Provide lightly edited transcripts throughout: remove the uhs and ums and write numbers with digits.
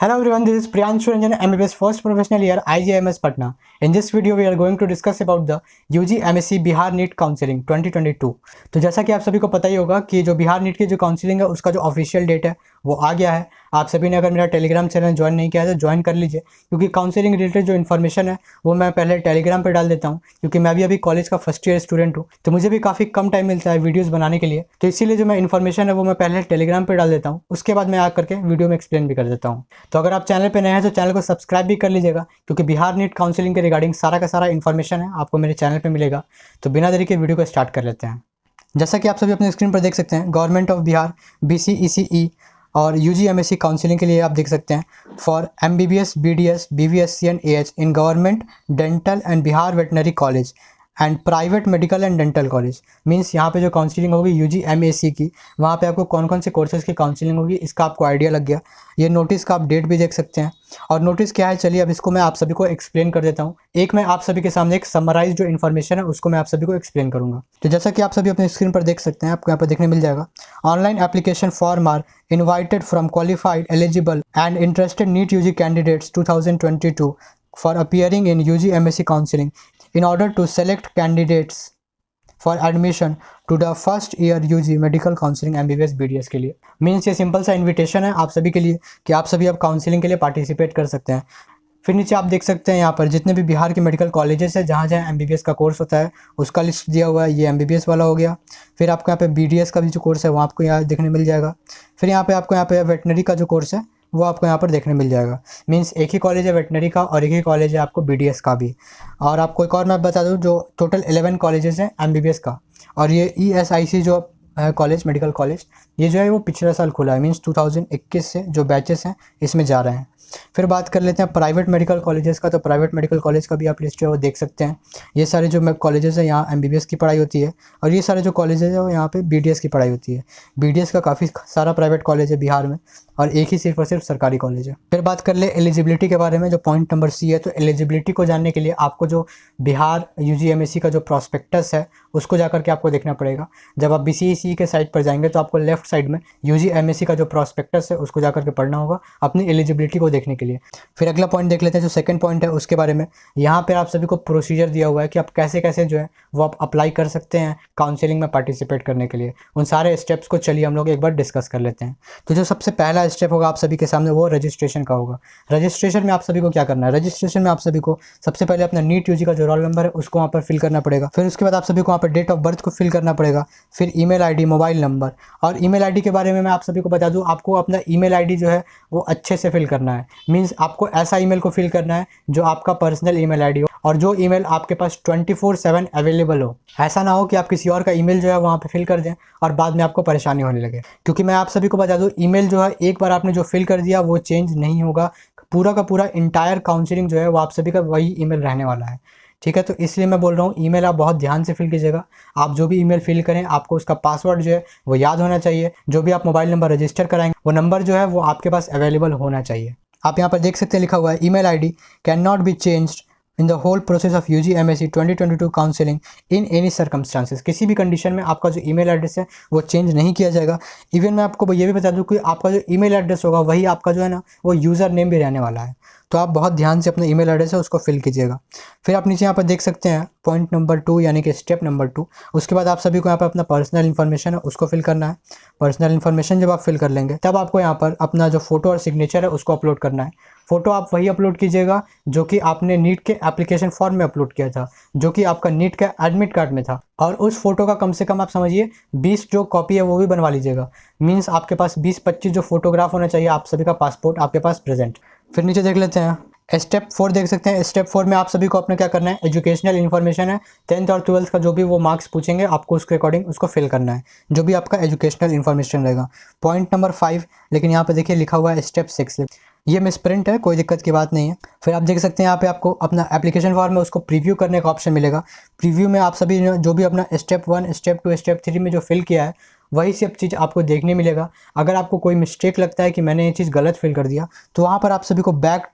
Hello everyone, this is Priyanshu Ranjan, MBBS first professional year, IGIMS Patna. In this video, we are going to discuss about the UG MSc Bihar NEET counselling 2022। तो जैसा कि आप सभी को पता ही होगा कि जो बिहार नीट की जो काउंसलिंग है उसका जो ऑफिशियल डेट है वो आ गया है। आप सभी ने अगर मेरा टेलीग्राम चैनल ज्वाइन नहीं किया है तो ज्वाइन कर लीजिए, क्योंकि काउंसलिंग रिलेटेड जो इन्फॉर्मेशन है वो मैं पहले टेलीग्राम पर डाल देता हूँ, क्योंकि मैं भी अभी कॉलेज का फर्स्ट ईयर स्टूडेंट हूँ, तो मुझे भी काफ़ी कम टाइम मिलता है वीडियोज़ बनाने के लिए। तो इसीलिए जो मैं इन्फॉर्मेशन है वो मैं पहले टेलीग्राम पर डाल देता हूँ, उसके बाद मैं आ करके वीडियो में एक्सप्लेन भी कर देता हूँ। तो अगर आप चैनल पे नए हैं तो चैनल को सब्सक्राइब भी कर लीजिएगा, क्योंकि बिहार नीट काउंसलिंग के रिगार्डिंग सारा का सारा इन्फॉर्मेशन है आपको मेरे चैनल पे मिलेगा। तो बिना देरी के वीडियो को स्टार्ट कर लेते हैं। जैसा कि आप सभी अपने स्क्रीन पर देख सकते हैं, गवर्नमेंट ऑफ बिहार BCECE और UG MSc काउंसलिंग के लिए आप देख सकते हैं for MBBS BDS BVSC and AH in government dental and Bihar veterinary college and private medical and dental college. Means यहाँ पे जो काउंसलिंग होगी UG MSc की, वहाँ पे आपको कौन कौन से कोर्सेज़ की काउंसलिंग होगी इसका आपको आइडिया लग गया। ये नोटिस का आप डेट भी देख सकते हैं। और नोटिस क्या है, चलिए अब इसको मैं आप सभी को एक्सप्लेन कर देता हूँ। एक मैं आप सभी के सामने एक समराइज जो इन्फॉर्मेशन है उसको मैं आप सभी को एक्सप्लेन करूँगा। तो जैसा कि आप सभी अपने स्क्रीन पर देख सकते हैं, आपको यहाँ पर देखने मिल जाएगा, online application form are invited from qualified eligible and interested NEET UG candidates 2022 for appearing in UG MSc counseling in order to select candidates for admission to the first year UG medical counseling MBBS BDS के लिए। Means ये simple सा invitation है आप सभी के लिए कि आप सभी अब काउंसलिंग के लिए पार्टिसिपेट कर सकते हैं। फिर नीचे आप देख सकते हैं यहाँ पर जितने भी बिहार के मेडिकल कॉलेजेस है जहाँ जहाँ MBBS का कोर्स होता है उसका लिस्ट दिया हुआ है। ये MBBS वाला हो गया। फिर आपको यहाँ पे BDS का भी जो कोर्स है वो आपको यहाँ देखने मिल जाएगा। फिर यहाँ पे आपको यहाँ पे वेटनरी का जो कोर्स है वो आपको यहाँ पर देखने मिल जाएगा। मीन्स एक ही कॉलेज है वेटनरी का और एक ही कॉलेज है आपको BDS का भी। और आपको एक और मैं बता दूँ, जो टोटल 11 कॉलेजेस हैं MBBS का, और ये ESIC जो कॉलेज मेडिकल कॉलेज ये जो है वो पिछले साल खुला है। मीन्स 2021 से जो बैचेस हैं इसमें जा रहे हैं। फिर बात कर लेते हैं प्राइवेट मेडिकल कॉलेजेस का। तो प्राइवेट मेडिकल कॉलेज का भी आप लिस्ट जो है वो देख सकते हैं। ये सारे जो कॉलेजेस हैं यहाँ MBBS की पढ़ाई होती है, और ये सारे जो कॉलेजेस हैं वो यहाँ पे BDS की पढ़ाई होती है। BDS का काफ़ी सारा प्राइवेट कॉलेज है बिहार में, और एक ही सिर्फ और सिर्फ सरकारी कॉलेज है। फिर बात कर ले एलिजिबिलिटी के बारे में, जो पॉइंट नंबर C है। तो एलिजिबिलिटी को जानने के लिए आपको जो बिहार UG MSc का जो प्रॉस्पेक्टस है उसको जाकर के आपको देखना पड़ेगा। जब आप BCECE के साइट पर जाएंगे तो आपको लेफ्ट साइड में UG MSc का जो प्रॉस्पेक्टस है उसको जाकर के पढ़ना होगा अपनी एलिजिबिलिटी को देखने के लिए। फिर अगला पॉइंट देख लेते हैं, जो सेकंड पॉइंट है उसके बारे में। यहाँ पर आप सभी को प्रोसीजर दिया हुआ है कि आप कैसे कैसे जो है वो आप अप्लाई कर सकते हैं काउंसलिंग में पार्टिसिपेट करने के लिए। उन सारे स्टेप्स को चलिए हम लोग एक बार डिस्कस कर लेते हैं। तो जो सबसे पहला स्टेप होगा आप सभी के सामने वो रजिस्ट्रेशन का होगा। रजिस्ट्रेशन में आप सभी को क्या करना है, रजिस्ट्रेशन में आप सभी को सबसे पहले अपना नीट UG का जो रोल नंबर है उसको वहाँ पर फिल करना पड़ेगा। फिर उसके बाद आप सभी को वहाँ पर डेट ऑफ बर्थ को फिल करना पड़ेगा। फिर ईमेल ID, मोबाइल नंबर। और ईमेल ID के बारे में मैं आप सभी को बता दूँ, आपको अपना ईमेल ID जो है वो अच्छे से फिल करना है। मीन्स आपको ऐसा ईमेल को फिल करना है जो आपका पर्सनल ईमेल ID हो, और जो ईमेल आपके पास 24/7 अवेलेबल हो। ऐसा ना हो कि आप किसी और का ईमेल जो है वहाँ पे फिल कर दें और बाद में आपको परेशानी होने लगे। क्योंकि मैं आप सभी को बता दूँ, ईमेल जो है एक बार आपने जो फिल कर दिया वो चेंज नहीं होगा। पूरा का पूरा इंटायर काउंसलिंग जो है वो आप सभी का वही ईमेल रहने वाला है। ठीक है, तो इसलिए मैं बोल रहा हूँ ईमेल आप बहुत ध्यान से फिल कीजिएगा। आप जो भी ईमेल फिल करें आपको उसका पासवर्ड जो है वो याद होना चाहिए। जो भी आप मोबाइल नंबर रजिस्टर कराएंगे वो नंबर जो है वो आपके पास अवेलेबल होना चाहिए। आप यहाँ पर देख सकते हैं लिखा हुआ है, email ID can not be changed in the whole process of UG MSc 2022 counselling in any circumstances. किसी भी कंडीशन में आपका जो ईमेल एड्रेस है वो चेंज नहीं किया जाएगा। इवन मैं आपको ये भी बता दूं कि आपका जो ईमेल एड्रेस होगा वही आपका जो है ना वो यूज़र नेम भी रहने वाला है। तो आप बहुत ध्यान से अपना ईमेल एड्रेस है उसको फिल कीजिएगा। फिर आप नीचे यहाँ पर देख सकते हैं पॉइंट नंबर 2 यानी कि स्टेप नंबर 2। उसके बाद आप सभी को यहाँ पर अपना पर्सनल इन्फॉर्मेशन है उसको फिल करना है। पर्सनल इन्फॉर्मेशन जब आप फिल कर लेंगे तब आपको यहाँ पर अपना जो फोटो और सिग्नेचर है उसको अपलोड करना है। फ़ोटो आप वही अपलोड कीजिएगा जो कि आपने नीट के एप्लीकेशन फॉर्म में अपलोड किया था, जो कि आपका नीट का एडमिट कार्ड में था। और उस फोटो का कम से कम आप समझिए 20 जो कॉपी है वो भी बनवा लीजिएगा। मीन्स आपके पास 20-25 जो फोटोग्राफ होना चाहिए आप सभी का पासपोर्ट आपके पास प्रेजेंट। फिर नीचे देख लेते हैं स्टेप 4 देख सकते हैं। स्टेप 4 में आप सभी को अपने क्या करना है, एजुकेशनल इन्फॉर्मेशन है 10th और 12th का जो भी वो मार्क्स पूछेंगे आपको उसके अकॉर्डिंग उसको फिल करना है, जो भी आपका एजुकेशनल इन्फॉर्मेशन रहेगा। पॉइंट नंबर 5, लेकिन यहाँ पे देखिए लिखा हुआ है स्टेप 6। ये मिसप्रिंट है, कोई दिक्कत की बात नहीं है। फिर आप देख सकते हैं यहाँ पे आपको अपना एप्लीकेशन फॉर्म में उसको प्रीव्यू करने का ऑप्शन मिलेगा। प्रीव्यू में आप सभी जो भी अपना स्टेप 1, स्टेप 2, स्टेप 3 में जो फिल किया है वही सब चीज़ आपको देखने मिलेगा। अगर आपको कोई मिस्टेक लगता है कि मैंने ये चीज़ गलत फिल कर दिया तो वहाँ पर आप सभी को बैक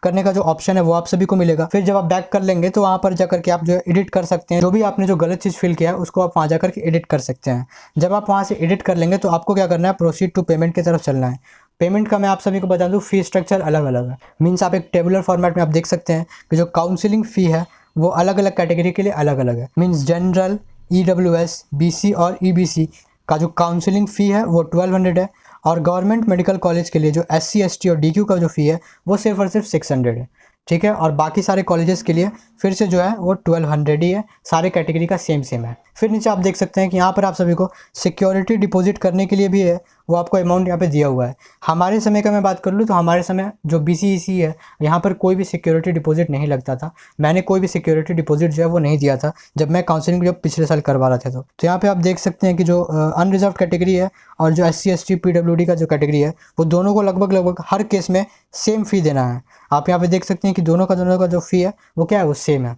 करने का जो ऑप्शन है वो आप सभी को मिलेगा। फिर जब आप बैक कर लेंगे तो वहाँ पर जाकर के आप जो है एडिट कर सकते हैं। जो भी आपने जो गलत चीज़ फिल किया है उसको आप वहाँ जाकर के एडिट कर सकते हैं। जब आप वहाँ से एडिट कर लेंगे तो आपको क्या करना है, प्रोसीड टू पेमेंट की तरफ चलना है। पेमेंट का मैं आप सभी को बता दूं, फ़ी स्ट्रक्चर अलग अलग है। मीन्स आप एक टेबुलर फॉर्मेट में आप देख सकते हैं कि जो काउंसलिंग फ़ी है वो अलग अलग कैटेगरी के लिए अलग अलग है। मीन्स जनरल, EWS, BC और EBC का जो काउंसलिंग फ़ी है वो 1200 है, और गवर्नमेंट मेडिकल कॉलेज के लिए जो SC, ST और DQ का जो फ़ी है वो सिर्फ और सिर्फ 600 है। ठीक है, और बाकी सारे कॉलेजेस के लिए फिर से जो है वो 1200 ही है। सारे कैटेगरी का सेम है। फिर नीचे आप देख सकते हैं कि यहाँ पर आप सभी को सिक्योरिटी डिपॉजिट करने के लिए भी है, वो आपको अमाउंट यहाँ पे दिया हुआ है। हमारे समय का मैं बात कर लूँ तो हमारे समय जो BCEC है यहाँ पर कोई भी सिक्योरिटी डिपॉजिट नहीं लगता था। मैंने कोई भी सिक्योरिटी डिपॉजिट जो है वो नहीं दिया था जब मैं काउंसलिंग जब पिछले साल करवा रहा था। तो यहाँ पे आप देख सकते हैं कि जो अनरिजर्व कैटेगरी है और जो SC, ST, PWD का जो कैटेगरी है वो दोनों को लगभग हर केस में सेम फ़ी देना है। आप यहाँ पे देख सकते हैं कि दोनों का जो फ़ी है वो क्या है, वो सेम है।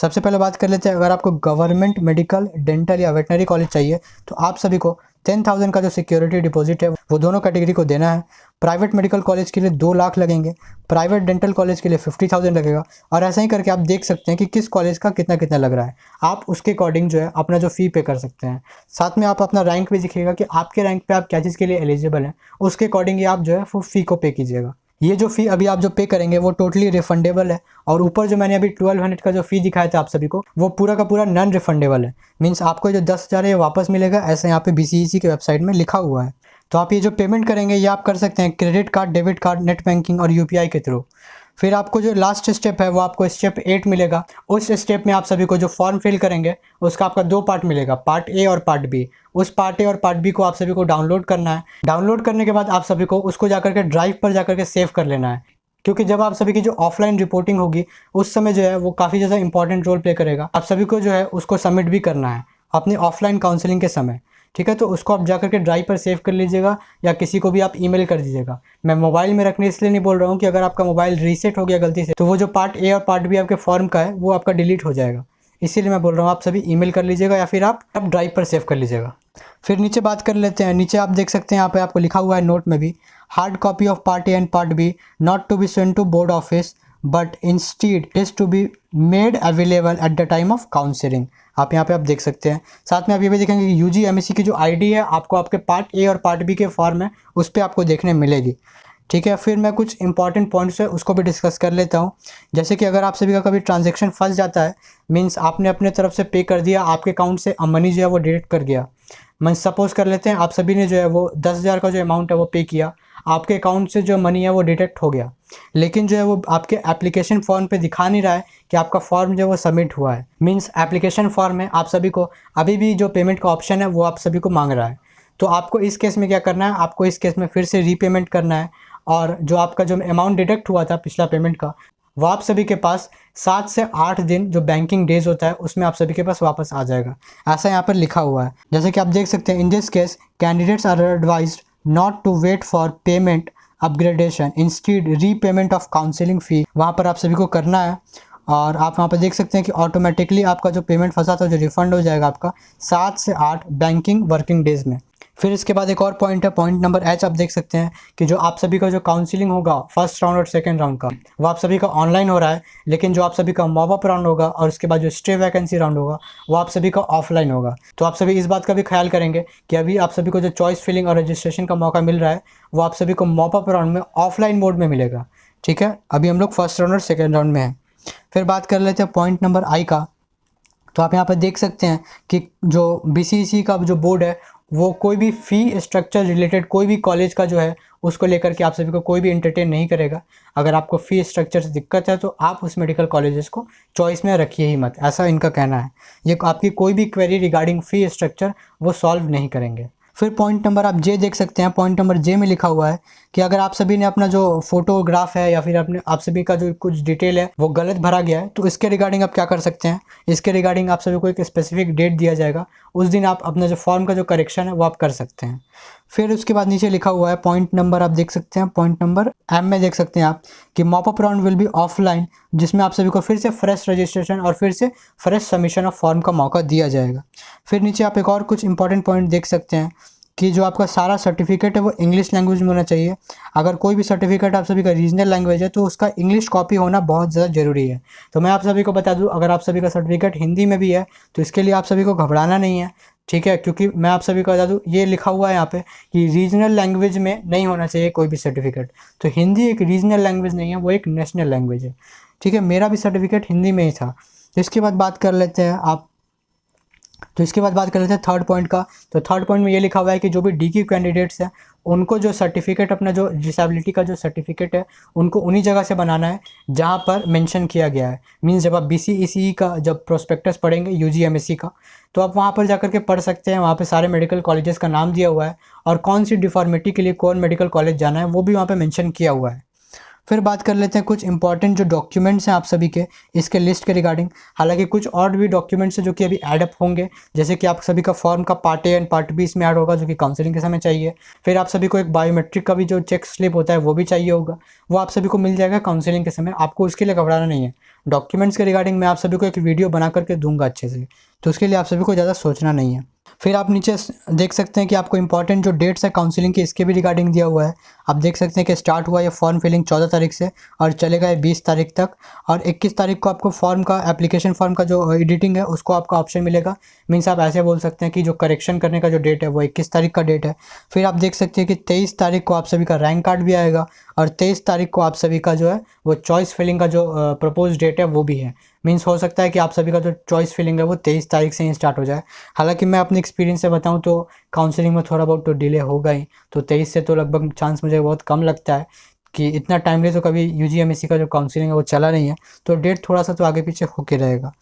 सबसे पहले बात कर लेते हैं, अगर आपको गवर्नमेंट मेडिकल, डेंटल या वेटनरी कॉलेज चाहिए तो आप सभी को 10,000 का जो सिक्योरिटी डिपॉजिट है वो दोनों कैटेगरी को देना है। प्राइवेट मेडिकल कॉलेज के लिए 2 लाख लगेंगे, प्राइवेट डेंटल कॉलेज के लिए 50,000 लगेगा, और ऐसा ही करके आप देख सकते हैं कि किस कॉलेज का कितना कितना लग रहा है। आप उसके अकॉर्डिंग जो है अपना जो फ़ी पे कर सकते हैं। साथ में आप अपना रैंक भी दिखेगा कि आपके रैंक पे आप क्या चीज़ के लिए एलिजिबल हैं, उसके अकॉर्डिंग ही आप जो है वो फ़ी को पे कीजिएगा। ये जो फ़ी अभी आप जो पे करेंगे वो टोटली रिफंडेबल है, और ऊपर जो मैंने अभी 1200 का जो फ़ी दिखाया था आप सभी को वो पूरा का पूरा नॉन रिफंडेबल है। मीन्स आपको जो 10,000 है ये वापस मिलेगा, ऐसा यहाँ पे BCEC के वेबसाइट में लिखा हुआ है। तो आप ये जो पेमेंट करेंगे ये आप कर सकते हैं credit card, debit card, net banking और UPI के थ्रू। फिर आपको जो लास्ट स्टेप है वो आपको स्टेप 8 मिलेगा। उस स्टेप में आप सभी को जो फॉर्म फिल करेंगे उसका आपका 2 पार्ट मिलेगा, पार्ट A और पार्ट B। उस पार्ट A और पार्ट B को आप सभी को डाउनलोड करना है। डाउनलोड करने के बाद आप सभी को उसको जाकर के ड्राइव पर जाकर के सेव कर लेना है, क्योंकि जब आप सभी की जो ऑफलाइन रिपोर्टिंग होगी उस समय जो है वो काफ़ी ज़्यादा इंपॉर्टेंट रोल प्ले करेगा। आप सभी को जो है उसको सबमिट भी करना है अपनी ऑफलाइन काउंसलिंग के समय। ठीक है, तो उसको आप जाकर के ड्राइव पर सेव कर लीजिएगा या किसी को भी आप ईमेल कर दीजिएगा। मैं मोबाइल में रखने इसलिए नहीं बोल रहा हूँ कि अगर आपका मोबाइल रीसेट हो गया गलती से तो वो जो पार्ट A और पार्ट B आपके फॉर्म का है वो आपका डिलीट हो जाएगा। इसीलिए मैं बोल रहा हूँ आप सभी ईमेल कर लीजिएगा या फिर आप ड्राइव पर सेव कर लीजिएगा। फिर नीचे बात कर लेते हैं। नीचे आप देख सकते हैं यहाँ पे आपको लिखा हुआ है नोट में भी, hard copy of part A and part B not to be send to board office but instead is to be made available at the time of counselling. आप यहाँ पे आप देख सकते हैं। साथ में आप ये भी देखेंगे कि UG MSc की जो ID है आपको आपके पार्ट A और पार्ट B के फॉर्म है उस पर आपको देखने मिलेगी। ठीक है, फिर मैं कुछ इंपॉर्टेंट पॉइंट्स है उसको भी डिस्कस कर लेता हूँ। जैसे कि अगर आप सभी का कभी ट्रांजैक्शन फंस जाता है, मीन्स आपने अपने तरफ से पे कर दिया, आपके अकाउंट से मनी जो है वो डिडक्ट कर गया। मैं सपोज कर लेते हैं आप सभी ने जो है वो 10,000 का जो अमाउंट है वो पे किया, आपके अकाउंट से जो मनी है वो डिडक्ट हो गया, लेकिन जो है वो आपके एप्लीकेशन फॉर्म पे दिखा नहीं रहा है कि आपका फॉर्म जो है वो सबमिट हुआ है। मीन्स एप्लीकेशन फॉर्म में आप सभी को अभी भी जो पेमेंट का ऑप्शन है वो आप सभी को मांग रहा है। तो आपको इस केस में क्या करना है, आपको इस केस में फिर से रीपेमेंट करना है, और जो आपका जो अमाउंट डिडक्ट हुआ था पिछला पेमेंट का वो आप सभी के पास 7 से 8 दिन जो बैंकिंग डेज होता है उसमें आप सभी के पास वापस आ जाएगा, ऐसा यहाँ पर लिखा हुआ है। जैसे कि आप देख सकते हैं, in this case candidates are advised not to wait for payment upgradation, instead repayment of counselling fee वहाँ पर आप सभी को करना है। और आप वहाँ पर देख सकते हैं कि ऑटोमेटिकली आपका जो पेमेंट फंसा था जो रिफंड हो जाएगा आपका 7 से 8 बैंकिंग वर्किंग डेज में। फिर इसके बाद एक और पॉइंट है, पॉइंट नंबर H। आप देख सकते हैं कि जो आप सभी का जो काउंसलिंग होगा फर्स्ट राउंड और सेकंड राउंड का वो आप सभी का ऑनलाइन हो रहा है, लेकिन जो आप सभी का मॉप अप राउंड होगा और उसके बाद जो स्टे वैकेंसी राउंड होगा वो आप सभी का ऑफलाइन होगा। तो आप सभी इस बात का भी ख्याल करेंगे कि अभी आप सभी को जो चॉइस फिलिंग और रजिस्ट्रेशन का मौका मिल रहा है वो आप सभी को मॉप अप राउंड में ऑफलाइन मोड में मिलेगा। ठीक है, अभी हम लोग फर्स्ट राउंड और सेकेंड राउंड में हैं। फिर बात कर लेते हैं पॉइंट नंबर I का। तो आप यहाँ पर देख सकते हैं कि जो BCEC का जो बोर्ड है वो कोई भी फ़ी स्ट्रक्चर रिलेटेड कोई भी कॉलेज का जो है उसको लेकर के आप सभी को कोई भी एंटरटेन नहीं करेगा। अगर आपको फ़ी स्ट्रक्चर से दिक्कत है तो आप उस मेडिकल कॉलेजेस को चॉइस में रखिए ही मत, ऐसा इनका कहना है। ये आपकी कोई भी क्वेरी रिगार्डिंग फ़ी स्ट्रक्चर वो सॉल्व नहीं करेंगे। फिर पॉइंट नंबर आप J देख सकते हैं। पॉइंट नंबर J में लिखा हुआ है कि अगर आप सभी ने अपना जो फोटोग्राफ है या फिर अपने आप सभी का जो कुछ डिटेल है वो गलत भरा गया है तो इसके रिगार्डिंग आप क्या कर सकते हैं, इसके रिगार्डिंग आप सभी को एक स्पेसिफिक डेट दिया जाएगा, उस दिन आप अपना जो फॉर्म का जो करेक्शन है वो आप कर सकते हैं। फिर उसके बाद नीचे लिखा हुआ है पॉइंट नंबर आप देख सकते हैं, पॉइंट नंबर M में देख सकते हैं आप कि mop up round will be offline, जिसमें आप सभी को फिर से फ्रेश रजिस्ट्रेशन और फिर से फ्रेश सबमिशन ऑफ फॉर्म का मौका दिया जाएगा। फिर नीचे आप एक और कुछ इंपॉर्टेंट पॉइंट देख सकते हैं कि जो आपका सारा सर्टिफिकेट है वो इंग्लिश लैंग्वेज में होना चाहिए। अगर कोई भी सर्टिफिकेट आप सभी का रीजनल लैंग्वेज है तो उसका इंग्लिश कॉपी होना बहुत ज़्यादा ज़रूरी है। तो मैं आप सभी को बता दूं, अगर आप सभी का सर्टिफिकेट हिंदी में भी है तो इसके लिए आप सभी को घबराना नहीं है, ठीक है। क्योंकि मैं आप सभी को बता दूं, ये लिखा हुआ है यहाँ पे कि रीजनल लैंग्वेज में नहीं होना चाहिए कोई भी सर्टिफिकेट। तो हिंदी एक रीजनल लैंग्वेज नहीं है, वो एक नेशनल लैंग्वेज है, ठीक है। मेरा भी सर्टिफिकेट हिंदी में ही था। तो इसके बाद बात कर लेते हैं थर्ड पॉइंट का। तो थर्ड पॉइंट में ये लिखा हुआ है कि जो भी DQ कैंडिडेट्स हैं उनको जो सर्टिफिकेट, अपना जो डिसेबिलिटी का जो सर्टिफिकेट है उनको उन्हीं जगह से बनाना है जहाँ पर मेंशन किया गया है। मींस जब आप BC ECE का जब प्रोस्पेक्टस पढ़ेंगे UG MSc का, तो आप वहाँ पर जाकर के पढ़ सकते हैं। वहाँ पे सारे मेडिकल कॉलेजेस का नाम दिया हुआ है और कौन सी डिफॉर्मिटी के लिए कौन मेडिकल कॉलेज जाना है वो भी वहाँ पर मेंशन किया हुआ है। फिर बात कर लेते हैं कुछ इंपॉर्टेंट जो डॉक्यूमेंट्स हैं आप सभी के इसके लिस्ट के रिगार्डिंग। हालांकि कुछ और भी डॉक्यूमेंट्स हैं जो कि अभी ऐड अप होंगे, जैसे कि आप सभी का फॉर्म का part A and part B इसमें ऐड होगा जो कि काउंसलिंग के समय चाहिए। फिर आप सभी को एक बायोमेट्रिक का भी जो चेक स्लिप होता है वो भी चाहिए होगा, वो आप सभी को मिल जाएगा काउंसलिंग के समय। आपको उसके लिए घबराना नहीं है। डॉक्यूमेंट्स के रिगार्डिंग मैं आप सभी को एक वीडियो बना करके दूंगा अच्छे से, तो उसके लिए आप सभी को ज़्यादा सोचना नहीं है। फिर आप नीचे देख सकते हैं कि आपको इंपॉर्टेंट जो डेट्स है काउंसलिंग की इसके भी रिगार्डिंग दिया हुआ है। आप देख सकते हैं कि स्टार्ट हुआ ये फॉर्म फिलिंग 14 तारीख से और चलेगा ये 20 तारीख तक, और 21 तारीख को आपको फॉर्म का एप्लीकेशन फॉर्म का जो एडिटिंग है उसको आपका ऑप्शन मिलेगा। मीन्स आप ऐसे बोल सकते हैं कि जो करेक्शन करने का जो डेट है वो 21 तारीख का डेट है। फिर आप देख सकते हैं कि 23 तारीख को आप सभी का रैंक कार्ड भी आएगा और 23 तारीख को आप सभी का जो है वो चॉइस फिलिंग का जो प्रपोज डेट है वो भी है। मीन्स हो सकता है कि आप सभी का जो चॉइस फिलिंग है वो 23 तारीख से ही स्टार्ट हो जाए। हालांकि मैं अपने एक्सपीरियंस से बताऊं तो काउंसलिंग में थोड़ा बहुत तो डिले होगा ही, तो 23 से तो लगभग चांस मुझे बहुत कम लगता है कि इतना टाइमली तो कभी UG MSc का जो काउंसलिंग है वो चला नहीं है, तो डेट थोड़ा सा तो आगे पीछे होके रहेगा।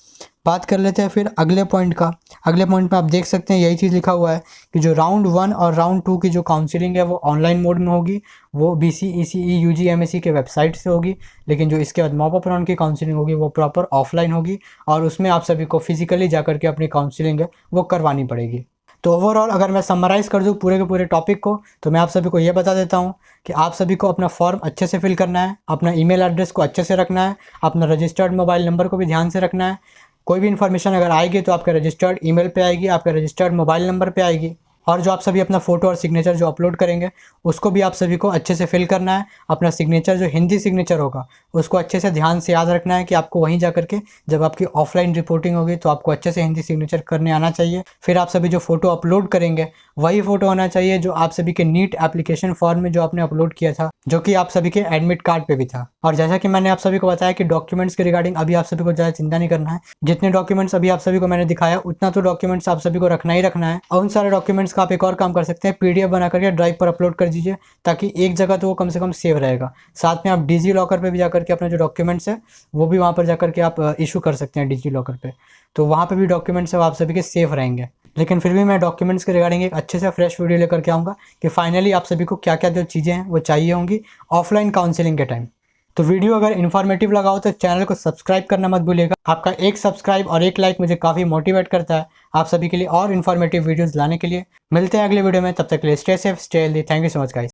बात कर लेते हैं फिर अगले पॉइंट का। अगले पॉइंट में आप देख सकते हैं यही चीज़ लिखा हुआ है कि जो राउंड 1 और राउंड 2 की जो काउंसलिंग है वो ऑनलाइन मोड में होगी, वो BC ECE UG MSc के वेबसाइट से होगी। लेकिन जो इसके बाद मॉप अप राउंड की काउंसलिंग होगी वो प्रॉपर ऑफलाइन होगी और उसमें आप सभी को फिजिकली जाकर के अपनी काउंसलिंग है वो करवानी पड़ेगी। तो ओवरऑल अगर मैं समराइज़ कर दूँ पूरे के पूरे टॉपिक को, तो मैं आप सभी को ये बता देता हूँ कि आप सभी को अपना फॉर्म अच्छे से फिल करना है, अपना ईमेल एड्रेस को अच्छे से रखना है, अपना रजिस्टर्ड मोबाइल नंबर को भी ध्यान से रखना है। कोई भी इन्फॉर्मेशन अगर आएगी तो आपके रजिस्टर्ड ईमेल पे आएगी, आपके रजिस्टर्ड मोबाइल नंबर पे आएगी। और जो आप सभी अपना फ़ोटो और सिग्नेचर जो अपलोड करेंगे उसको भी आप सभी को अच्छे से फिल करना है। अपना सिग्नेचर जो हिंदी सिग्नेचर होगा उसको अच्छे से ध्यान से याद रखना है कि आपको वहीं जा करके जब आपकी ऑफलाइन रिपोर्टिंग होगी तो आपको अच्छे से हिंदी सिग्नेचर करने आना चाहिए। फिर आप सभी जो फ़ोटो अपलोड करेंगे वही फ़ोटो होना चाहिए जो आप सभी के नीट एप्लीकेशन फॉर्म में जो आपने अपलोड किया था, जो कि आप सभी के एडमिट कार्ड पे भी था। और जैसा कि मैंने आप सभी को बताया कि डॉक्यूमेंट्स के रिगार्डिंग अभी आप सभी को ज़्यादा चिंता नहीं करना है। जितने डॉक्यूमेंट्स अभी आप सभी को मैंने दिखाया उतना तो डॉक्यूमेंट्स आप सभी को रखना ही रखना है। और उन सारे डॉक्यूमेंट्स का आप एक और काम कर सकते हैं, PDF बना करके ड्राइव पर अपलोड कर दीजिए, ताकि एक जगह तो वो कम से कम सेव रहेगा। साथ में आप डिजी लॉकर पर भी जाकर के अपने जो डॉक्यूमेंट्स है वो भी वहाँ पर जाकर के आप इशू कर सकते हैं डिजी लॉकर पर, तो वहाँ पर भी डॉक्यूमेंट्स आप सभी के सेफ रहेंगे। लेकिन फिर भी मैं डॉक्यूमेंट्स के रिगार्डिंग एक अच्छे से फ्रेश वीडियो लेकर के आऊँगा कि फाइनली आप सभी को क्या क्या जो चीज़ें हैं वो चाहिए होंगी ऑफलाइन काउंसलिंग के टाइम। तो वीडियो अगर इन्फॉर्मेटिव लगा हो तो चैनल को सब्सक्राइब करना मत भूलिएगा। आपका एक सब्सक्राइब और एक लाइक मुझे काफ़ी मोटिवेट करता है आप सभी के लिए और इन्फॉर्मेटिव वीडियोज़ लाने के लिए। मिलते हैं अगले वीडियो में, तब तक के लिए stay safe, stay healthy. Thank you so much guys.